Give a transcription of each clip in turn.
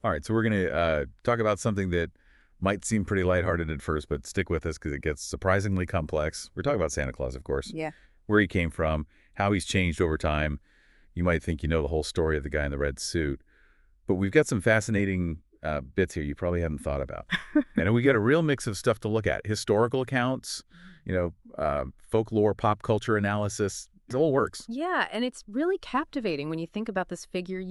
All right, so we're going to talk about something that might seem pretty lighthearted at first, but stick with us because it gets surprisingly complex. We're talking about Santa Claus, of course, Yeah. where he came from, how he's changed over time. You might think you know the whole story of the guy in the red suit, but we've got some fascinating bits here you probably haven't thought about. And we got a real mix of stuff to look at. Historical accounts, folklore, pop culture analysis. It all works. Yeah, and it's really captivating when you think about this figure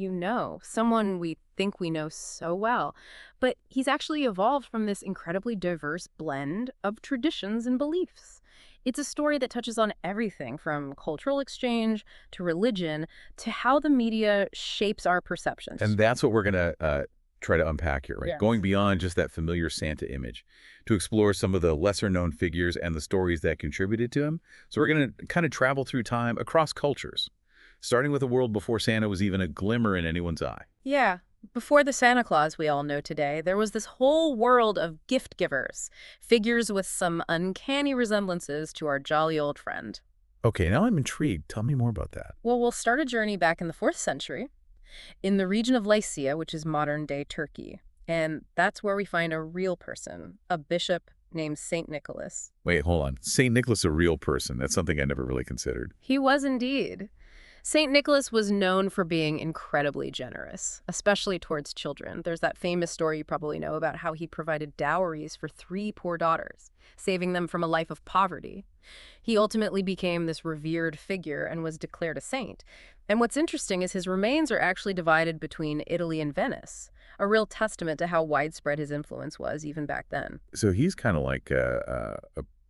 someone we think we know so well. But he's actually evolved from this incredibly diverse blend of traditions and beliefs. It's a story that touches on everything from cultural exchange to religion to how the media shapes our perceptions. And that's what we're going to try to unpack here, right? Yeah. Going beyond just that familiar Santa image to explore some of the lesser-known figures and the stories that contributed to him. So we're going to kind of travel through time across cultures, starting with a world before Santa was even a glimmer in anyone's eye. Yeah. Before the Santa Claus we all know today, there was this whole world of gift givers, figures with some uncanny resemblances to our jolly old friend. Okay, now I'm intrigued. Tell me more about that. Well, we'll start a journey back in the 4th century in the region of Lycia, which is modern-day Turkey. And that's where we find a real person, a bishop named Saint Nicholas. Wait, hold on. St. Nicholas a real person? That's something I never really considered. He was indeed. St. Nicholas was known for being incredibly generous, especially towards children. There's that famous story you probably know about how he provided dowries for 3 poor daughters, saving them from a life of poverty. He ultimately became this revered figure and was declared a saint. And what's interesting is his remains are actually divided between Italy and Venice, a real testament to how widespread his influence was even back then. So he's kind of like a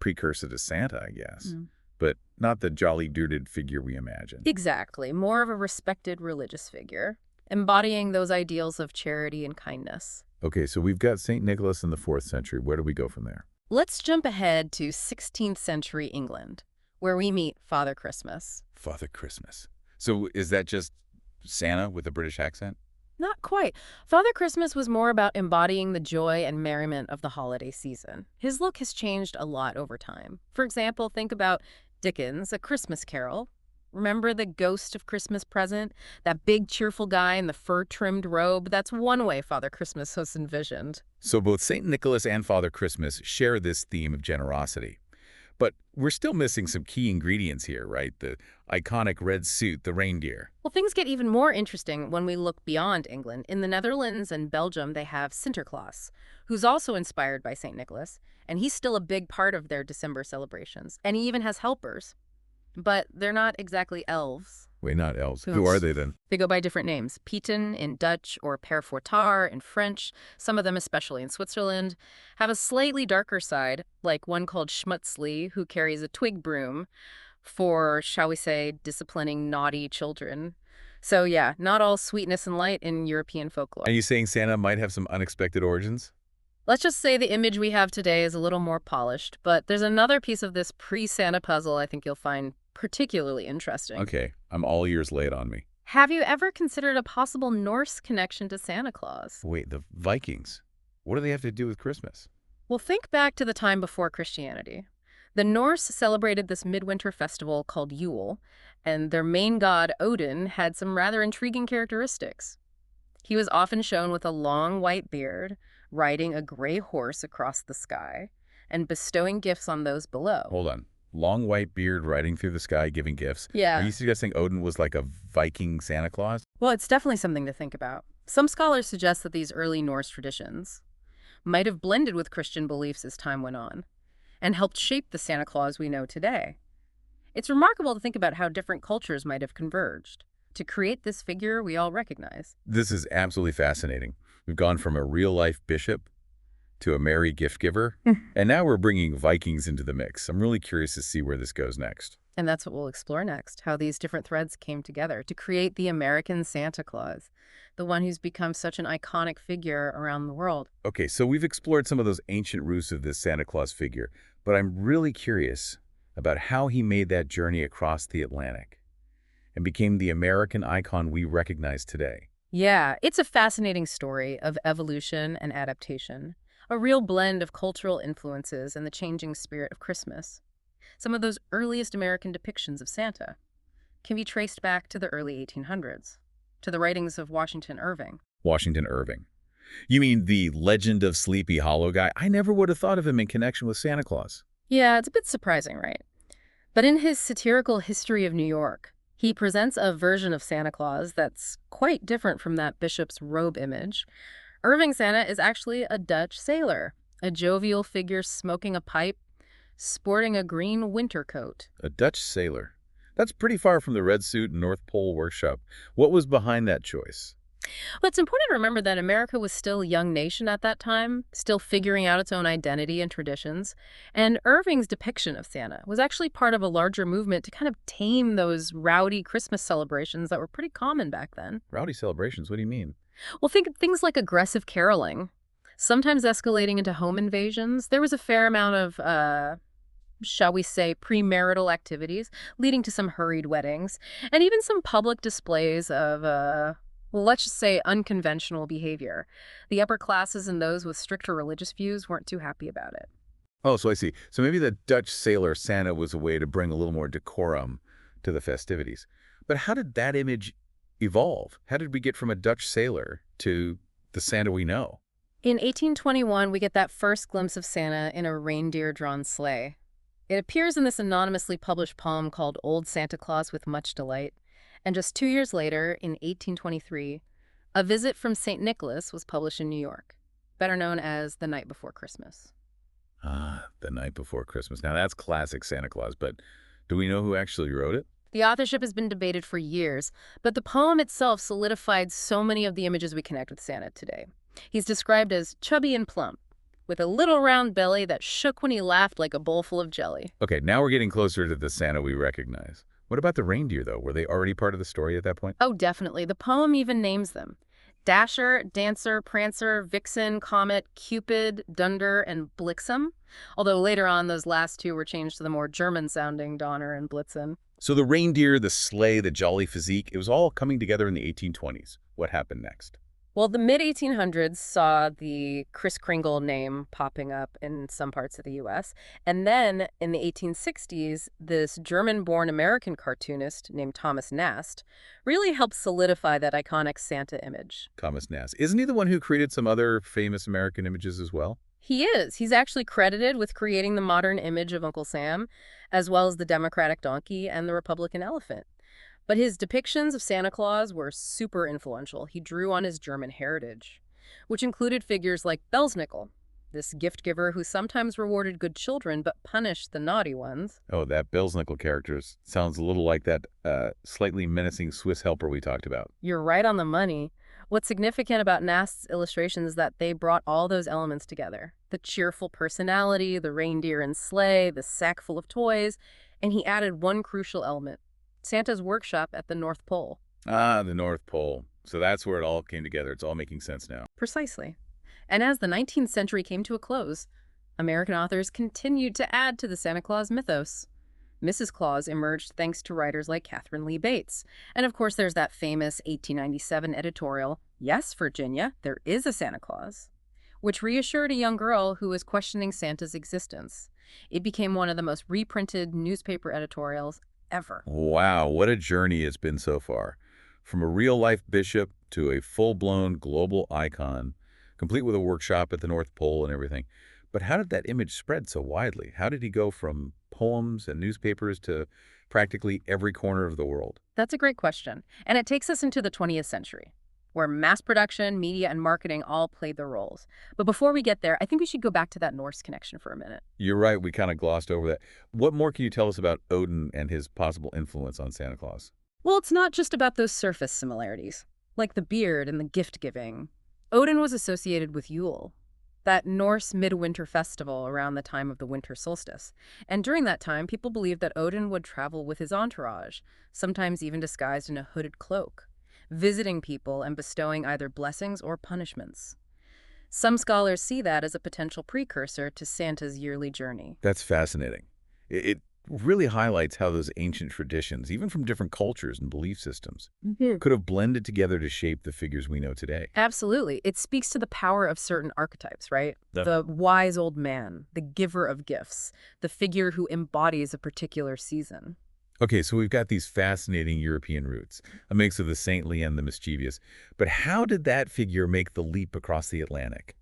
precursor to Santa, I guess, but not the jolly bearded figure we imagine. Exactly, more of a respected religious figure, embodying those ideals of charity and kindness. Okay, so we've got St. Nicholas in the 4th century. Where do we go from there? Let's jump ahead to 16th century England, where we meet Father Christmas. Father Christmas. So is that just Santa with a British accent? Not quite. Father Christmas was more about embodying the joy and merriment of the holiday season. His look has changed a lot over time. For example, think about Dickens' A Christmas Carol. Remember the ghost of Christmas present? That big cheerful guy in the fur-trimmed robe? That's one way Father Christmas was envisioned. So both St. Nicholas and Father Christmas share this theme of generosity. But we're still missing some key ingredients here, right? The iconic red suit, the reindeer. Well, things get even more interesting when we look beyond England. In the Netherlands and Belgium, they have Sinterklaas, who's also inspired by St. Nicholas, and he's still a big part of their December celebrations. And he even has helpers. But they're not exactly elves. Wait, not elves. Who Who are else? they then? They go by different names. Pieten in Dutch or Père Fouettard in French, some of them, especially in Switzerland, have a slightly darker side, like one called Schmutzli, who carries a twig broom for, shall we say, disciplining naughty children. So yeah, not all sweetness and light in European folklore. Are you saying Santa might have some unexpected origins? Let's just say the image we have today is a little more polished, but there's another piece of this pre-Santa puzzle I think you'll find particularly interesting. Okay, I'm all ears laid on me. Have you ever considered a possible Norse connection to Santa Claus? Wait, the Vikings. What do they have to do with Christmas? Well, think back to the time before Christianity. The Norse celebrated this midwinter festival called Yule, and their main god, Odin, had some rather intriguing characteristics. He was often shown with a long white beard, riding a gray horse across the sky, and bestowing gifts on those below. Hold on. Long white beard riding through the sky giving gifts. Yeah. Are you suggesting Odin was like a Viking Santa Claus? Well, it's definitely something to think about. Some scholars suggest that these early Norse traditions might have blended with Christian beliefs as time went on and helped shape the Santa Claus we know today. It's remarkable to think about how different cultures might have converged to create this figure we all recognize. This is absolutely fascinating. We've gone from a real-life bishop to a merry gift giver, and now we're bringing Vikings into the mix. I'm really curious to see where this goes next. And that's what we'll explore next, how these different threads came together to create the American Santa Claus, the one who's become such an iconic figure around the world. Okay, so we've explored some of those ancient roots of this Santa Claus figure, but I'm really curious about how he made that journey across the Atlantic and became the American icon we recognize today. Yeah, it's a fascinating story of evolution and adaptation, a real blend of cultural influences and the changing spirit of Christmas. Some of those earliest American depictions of Santa can be traced back to the early 1800s, to the writings of Washington Irving. Washington Irving. You mean the Legend of Sleepy Hollow guy? I never would have thought of him in connection with Santa Claus. Yeah, it's a bit surprising, right? But in his satirical History of New York, he presents a version of Santa Claus that's quite different from that bishop's robe image. Irving Santa is actually a Dutch sailor, a jovial figure smoking a pipe, sporting a green winter coat. A Dutch sailor. That's pretty far from the red suit and North Pole workshop. What was behind that choice? But it's important to remember that America was still a young nation at that time, still figuring out its own identity and traditions. And Irving's depiction of Santa was actually part of a larger movement to kind of tame those rowdy Christmas celebrations that were pretty common back then. Rowdy celebrations, what do you mean? Well, think of things like aggressive caroling, sometimes escalating into home invasions. There was a fair amount of, shall we say, premarital activities, leading to some hurried weddings, and even some public displays of, well, let's just say unconventional behavior. The upper classes and those with stricter religious views weren't too happy about it. Oh, so I see. So maybe the Dutch sailor Santa was a way to bring a little more decorum to the festivities. But how did that image evolve? How did we get from a Dutch sailor to the Santa we know? In 1821, we get that first glimpse of Santa in a reindeer-drawn sleigh. It appears in this anonymously published poem called Old Santa Claus with Much Delight. And just 2 years later, in 1823, A Visit from St. Nicholas was published in New York, better known as The Night Before Christmas. Ah, The Night Before Christmas. Now that's classic Santa Claus, but do we know who actually wrote it? The authorship has been debated for years, but the poem itself solidified so many of the images we connect with Santa today. He's described as chubby and plump, with a little round belly that shook when he laughed like a bowl full of jelly. Okay, now we're getting closer to the Santa we recognize. What about the reindeer, though? Were they already part of the story at that point? Oh, definitely. The poem even names them. Dasher, Dancer, Prancer, Vixen, Comet, Cupid, Dunder, and Blixen. Although later on, those last two were changed to the more German-sounding Donner and Blitzen. So the reindeer, the sleigh, the jolly physique, it was all coming together in the 1820s. What happened next? Well, the mid-1800s saw the Kris Kringle name popping up in some parts of the U.S. And then in the 1860s, this German-born American cartoonist named Thomas Nast really helped solidify that iconic Santa image. Thomas Nast. Isn't he the one who created some other famous American images as well? He is. He's actually credited with creating the modern image of Uncle Sam, as well as the Democratic donkey and the Republican elephant. But his depictions of Santa Claus were super influential. He drew on his German heritage, which included figures like Belsnickel, this gift giver who sometimes rewarded good children but punished the naughty ones. Oh, that Belsnickel character sounds a little like that slightly menacing Swiss helper we talked about. You're right on the money. What's significant about Nast's illustrations is that they brought all those elements together. The cheerful personality, the reindeer and sleigh, the sack full of toys, and he added one crucial element: Santa's workshop at the North Pole. Ah, the North Pole. So that's where it all came together. It's all making sense now. Precisely. And as the 19th century came to a close, American authors continued to add to the Santa Claus mythos. Mrs. Claus emerged thanks to writers like Catherine Lee Bates. And of course, there's that famous 1897 editorial, Yes, Virginia, There Is a Santa Claus, which reassured a young girl who was questioning Santa's existence. It became one of the most reprinted newspaper editorials ever. Wow, what a journey it's been so far. From a real-life bishop to a full-blown global icon, complete with a workshop at the North Pole and everything. But how did that image spread so widely? How did he go from poems and newspapers to practically every corner of the world? That's a great question. And it takes us into the 20th century, where mass production, media, and marketing all played their roles. But before we get there, I think we should go back to that Norse connection for a minute. You're right, we kind of glossed over that. What more can you tell us about Odin and his possible influence on Santa Claus? Well, it's not just about those surface similarities, like the beard and the gift-giving. Odin was associated with Yule, that Norse midwinter festival around the time of the winter solstice. And during that time, people believed that Odin would travel with his entourage, sometimes even disguised in a hooded cloak, visiting people and bestowing either blessings or punishments. Some scholars see that as a potential precursor to Santa's yearly journey. That's fascinating. It really highlights how those ancient traditions, even from different cultures and belief systems, could have blended together to shape the figures we know today. Absolutely. It speaks to the power of certain archetypes, right? The wise old man, the giver of gifts, the figure who embodies a particular season. Okay, so we've got these fascinating European roots, a mix of the saintly and the mischievous. But how did that figure make the leap across the Atlantic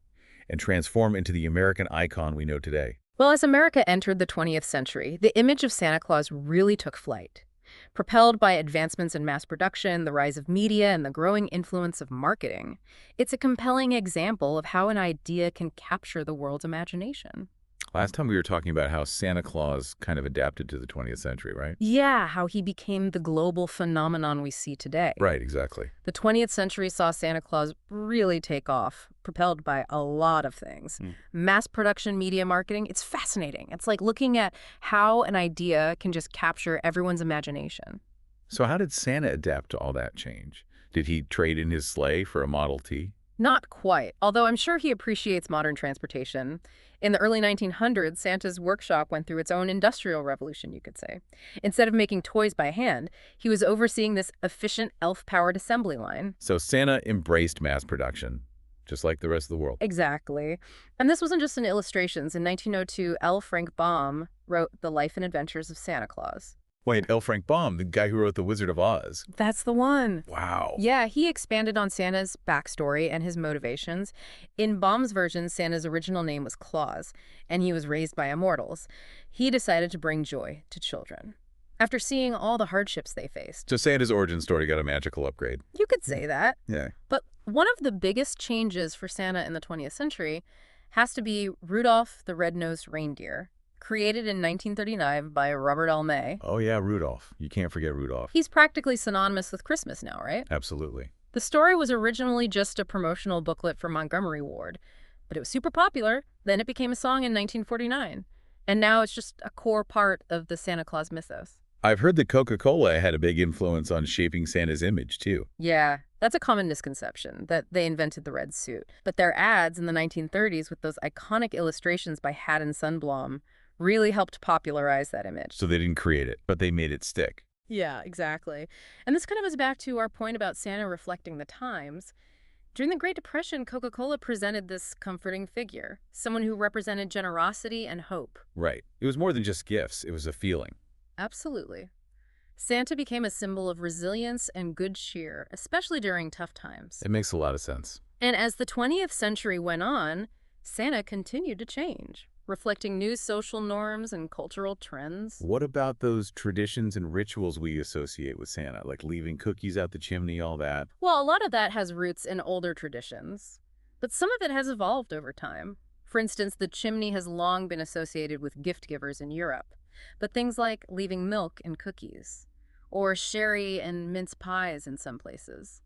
and transform into the American icon we know today? Well, as America entered the 20th century, the image of Santa Claus really took flight. Propelled by advancements in mass production, the rise of media, and the growing influence of marketing, it's a compelling example of how an idea can capture the world's imagination. Last time we were talking about how Santa Claus kind of adapted to the 20th century, right? Yeah, how he became the global phenomenon we see today. Right, exactly. The 20th century saw Santa Claus really take off, propelled by a lot of things. Mm. Mass production, media marketing, it's fascinating. It's like looking at how an idea can just capture everyone's imagination. So how did Santa adapt to all that change? Did he trade in his sleigh for a Model T? Not quite, although I'm sure he appreciates modern transportation. In the early 1900s, Santa's workshop went through its own industrial revolution, you could say. Instead of making toys by hand, he was overseeing this efficient elf-powered assembly line. So Santa embraced mass production, just like the rest of the world. Exactly. And this wasn't just in illustrations. In 1902, L. Frank Baum wrote The Life and Adventures of Santa Claus. Wait, L. Frank Baum, the guy who wrote The Wizard of Oz. That's the one. Wow. Yeah, he expanded on Santa's backstory and his motivations. In Baum's version, Santa's original name was Claus, and he was raised by immortals. He decided to bring joy to children. After seeing all the hardships they faced. So Santa's origin story got a magical upgrade. You could say that. Yeah. But one of the biggest changes for Santa in the 20th century has to be Rudolph the Red-Nosed Reindeer, created in 1939 by Robert L. May. Oh yeah, Rudolph. You can't forget Rudolph. He's practically synonymous with Christmas now, right? Absolutely. The story was originally just a promotional booklet for Montgomery Ward, but it was super popular. Then it became a song in 1949, and now it's just a core part of the Santa Claus mythos. I've heard that Coca-Cola had a big influence on shaping Santa's image, too. Yeah, that's a common misconception, that they invented the red suit. But their ads in the 1930s with those iconic illustrations by Haddon Sundblom really helped popularize that image. So they didn't create it, but they made it stick. Yeah, exactly. And this kind of goes back to our point about Santa reflecting the times. During the Great Depression, Coca-Cola presented this comforting figure, someone who represented generosity and hope. Right. It was more than just gifts. It was a feeling. Absolutely. Santa became a symbol of resilience and good cheer, especially during tough times. It makes a lot of sense. And as the 20th century went on, Santa continued to change, reflecting new social norms and cultural trends. What about those traditions and rituals we associate with Santa, like leaving cookies out the chimney, all that? Well, a lot of that has roots in older traditions, but some of it has evolved over time. For instance, the chimney has long been associated with gift givers in Europe, but things like leaving milk in cookies, or sherry and mince pies in some places,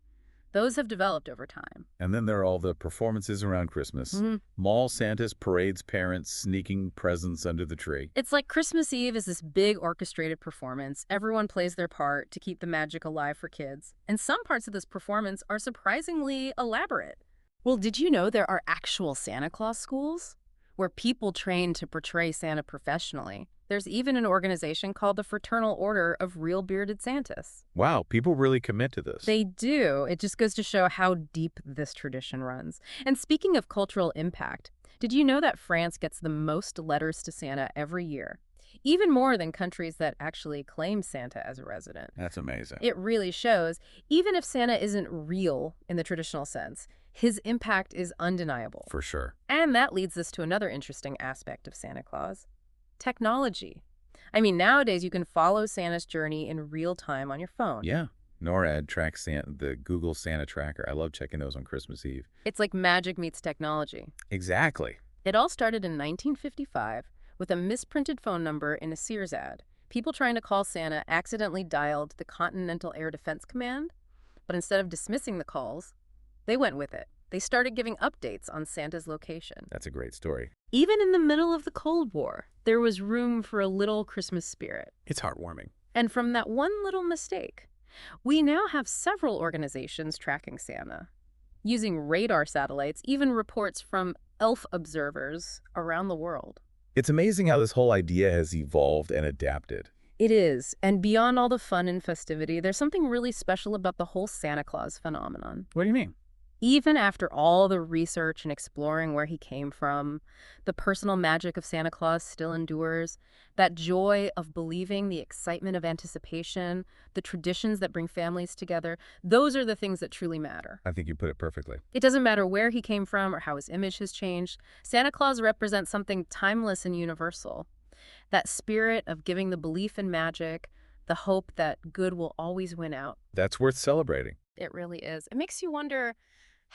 those have developed over time. And then there are all the performances around Christmas. Mall Santas parades parents sneaking presents under the tree. It's like Christmas Eve is this big orchestrated performance. Everyone plays their part to keep the magic alive for kids. And some parts of this performance are surprisingly elaborate. Well, did you know there are actual Santa Claus schools where people train to portray Santa professionally? There's even an organization called the Fraternal Order of Real Bearded Santas. Wow, people really commit to this. They do. It just goes to show how deep this tradition runs. And speaking of cultural impact, did you know that France gets the most letters to Santa every year? Even more than countries that actually claim Santa as a resident. That's amazing. It really shows, even if Santa isn't real in the traditional sense, his impact is undeniable. For sure. And that leads us to another interesting aspect of Santa Claus. Technology. I mean, nowadays you can follow Santa's journey in real time on your phone. Yeah. NORAD tracks the Google Santa Tracker. I love checking those on Christmas Eve. It's like magic meets technology. Exactly. It all started in 1955 with a misprinted phone number in a Sears ad. People trying to call Santa accidentally dialed the Continental Air Defense Command, but instead of dismissing the calls, they went with it. They started giving updates on Santa's location. That's a great story. Even in the middle of the Cold War, there was room for a little Christmas spirit. It's heartwarming. And from that one little mistake, we now have several organizations tracking Santa. Using radar satellites, even reports from elf observers around the world. It's amazing how this whole idea has evolved and adapted. It is. And beyond all the fun and festivity, there's something really special about the whole Santa Claus phenomenon. What do you mean? Even after all the research and exploring where he came from, the personal magic of Santa Claus still endures. That joy of believing, the excitement of anticipation, the traditions that bring families together, those are the things that truly matter. I think you put it perfectly. It doesn't matter where he came from or how his image has changed. Santa Claus represents something timeless and universal. That spirit of giving the belief in magic, the hope that good will always win out. That's worth celebrating. It really is. It makes you wonder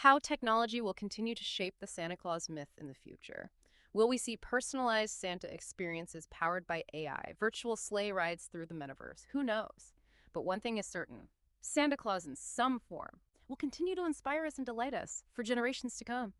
how technology will continue to shape the Santa Claus myth in the future. Will we see personalized Santa experiences powered by AI, virtual sleigh rides through the metaverse? Who knows? But one thing is certain, Santa Claus in some form will continue to inspire us and delight us for generations to come.